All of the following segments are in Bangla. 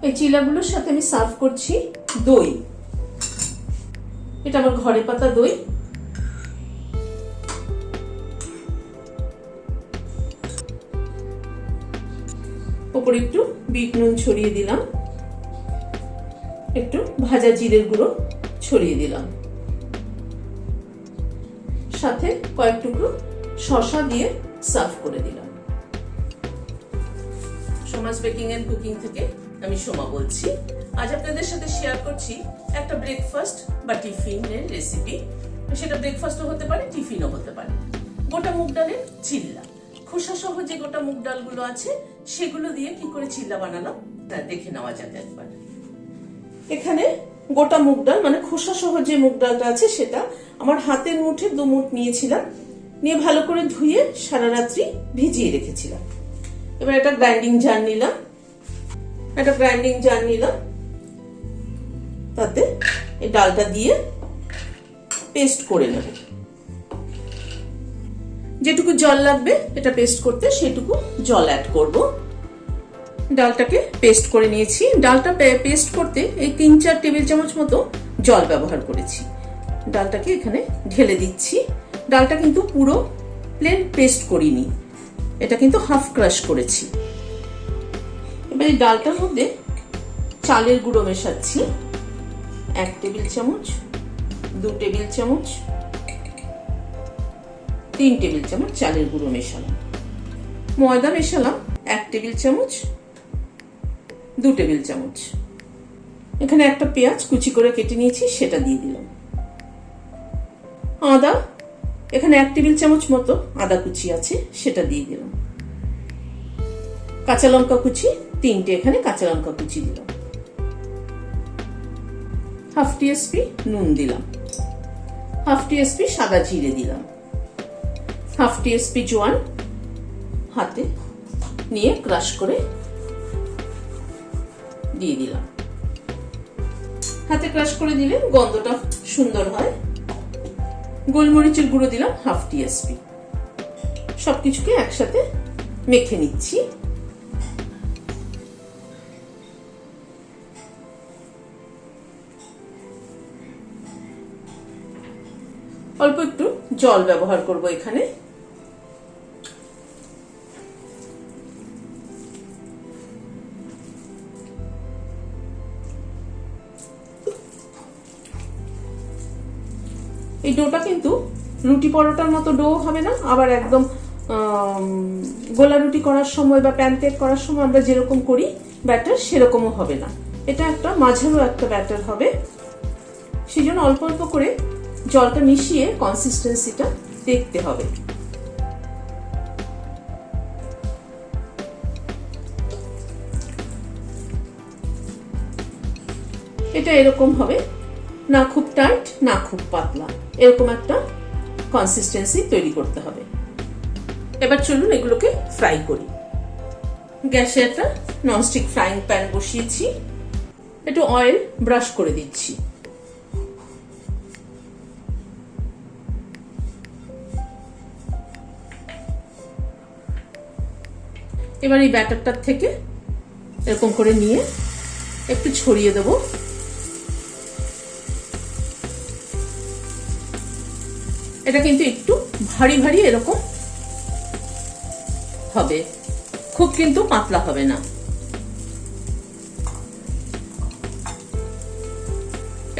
এই চিলাগুলোর সাথে আমি সার্ভ করছি দই। এটা আমার ঘরে পাতা দই। ওপরে একটু বিট নুন ছড়িয়ে দিলাম, একটু ভাজা জিরের গুঁড়ো ছড়িয়ে দিলাম, সাথে কয়েক টুকরো শসা দিয়ে সার্ভ করে দিলাম। সোমাস বেকিং এন্ড কুকিং থেকে আমি সোমা বলছি। আজ আপনাদের সাথে শেয়ার করছি একটা ব্রেকফাস্ট বা টিফিনের রেসিপি। সেটা ব্রেকফাস্টও হতে পারে, টিফিনও হতে পারে। গোটা মুগ ডালের চিল্লা, খোসা সহ যে গোটা মুগ ডালগুলো আছে সেগুলো দিয়ে কি করে চিল্লা বানালাম তা দেখে নেওয়া যাক একবার। এখানে গোটা মুগ ডাল মানে খোসা সহ যে মুগ ডালটা আছে সেটা আমার হাতের মুঠে 2 মুঠ নিয়েছিলাম, নিয়ে ভালো করে ধুয়ে সারা রাত্রি ভিজিয়ে রেখেছিলাম। এবার একটা গ্রাইন্ডিং জার নিলাম, তাতে এই ডালটা দিয়ে পেস্ট করে নেব। যেটুকু জল লাগবে এটা পেস্ট করতে সেটুকু জল অ্যাড করব। ডালটাকে পেস্ট করে নিয়েছি। ডালটা পেস্ট করতে এই 3-4 টেবিল চামচ মতো জল ব্যবহার করেছি। ডালটাকে এখানে ঢেলে দিচ্ছি। ডালটা কিন্তু পুরো প্লেন পেস্ট করিনি, এটা কিন্তু হাফ ক্রাশ করেছি। এবার এই ডালটার মধ্যে চালের গুঁড়ো মেশাচ্ছি। 1 টেবিল চামচ, 2 টেবিল চামচ, 3 টেবিল চামচ চালের গুঁড়ো মেশালাম। ময়দা মেশালাম 1 টেবিল চামচ, 2 টেবিল চামচ। এখানে একটা পেঁয়াজ কুচি করে কেটে নিয়েছি, সেটা দিয়ে দিলাম। আদা, এখানে 1 টেবিল চামচ মতো আদা কুচি আছে, সেটা দিয়ে দিলাম। কাঁচা লঙ্কা কুচি 3টে, এখানে কাঁচা লঙ্কা কুচি দিলাম। হাফ টিস্পুন নুন দিলাম, হাফ টিস্পুন সাদা জিরে দিলাম, হাফ টিস্পুন জোয়ান হাতে নিয়ে ক্রাশ করে দিয়ে দিলাম। হাতে ক্রাশ করে দিলে গন্ধটা সুন্দর হয়। গোলমরিচের গুঁড়ো দিলাম হাফ টিস্পুন। সবকিছুকে একসাথে মেখে নিচ্ছি। অল্প একটু জল ব্যবহার করব এখানে। এই ডোটা কিন্তু রুটি পরোটার মতো ডো হবে না, আবার একদম গোলা রুটি করার সময় বা প্যানকেক করার সময় আমরা যেরকম করি ব্যাটার সেরকমও হবে না। এটা একটা মাঝারো একটা ব্যাটার হবে। সেই জন্য অল্প অল্প করে জলটা মিশিয়ে কনসিস্টেন্সিটা দেখতে হবে। এটা এরকম হবে, না খুব টাইট না খুব পাতলা, এরকম একটা কনসিস্টেন্সি তৈরি করতে হবে। এবার চলুন এগুলোকে ফ্রাই করি। গ্যাসে একটা ননস্টিক ফ্রাইং প্যান বসিয়েছি, একটু অয়েল ব্রাশ করে দিচ্ছি। এবার এই ব্যাটারটার থেকে এরকম করে নিয়ে একটু ছড়িয়ে দেব। এটা কিন্তু একটু ভারী ভারী এরকম হবে, খুব কিন্তু পাতলা হবে না।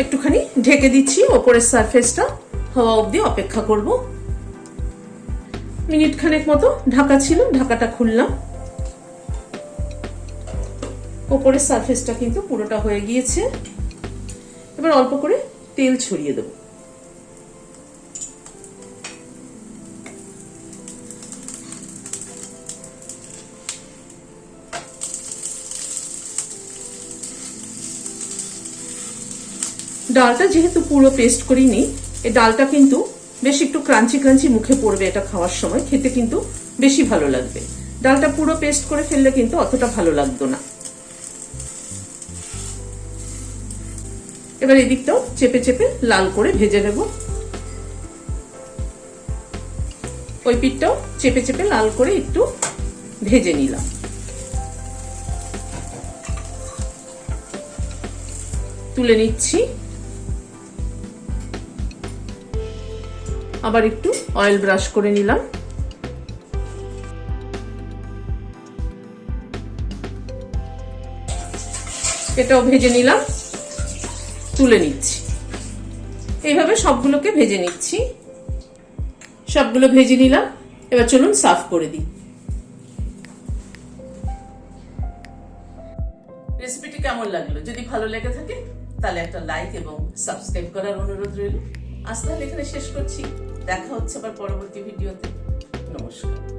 একটুখানি ঢেকে দিচ্ছি, ওপরের সারফেসটা হওয়া অবধি অপেক্ষা করব। মিনিট খানেক মতো ঢাকা ছিল, ঢাকাটা খুললাম। ওপরের সারফেসটা কিন্তু পুরোটা হয়ে গিয়েছে। এবার অল্প করে তেল ছড়িয়ে দেব। ডালটা যেহেতু পুরো পেস্ট করিনি, এই ডালটা কিন্তু বেশ একটু ক্রাঞ্চি ক্রাঞ্চি মুখে পড়বে। এটা খাওয়ার সময় খেতে কিন্তু বেশি ভালো লাগবে। ডালটা পুরো পেস্ট করে ফেললে কিন্তু অতটা ভালো লাগতো না। এবার এদিকটাও চেপে চেপে লাল করে ভেজে নেব। ওই পিঠটাও চেপে চেপে লাল করে একটু ভেজে নিলাম। তুলে নিচ্ছি। আবার একটু অয়েল ব্রাশ করে নিলাম। এটাও ভেজে নিলাম, তুলে নিচ্ছি। এইভাবে সবগুলোকে ভেজে নিচ্ছি। সবগুলো ভেজে নিলাম, এবার চলুন সার্ভ করে দিই। রেসিপিটি কেমন লাগলো? যদি ভালো লেগে থাকে তাহলে একটা লাইক এবং সাবস্ক্রাইব করার অনুরোধ রইল। আজ তাহলে এখানে শেষ করছি। দেখা হচ্ছে আবার পরবর্তী ভিডিওতে। নমস্কার।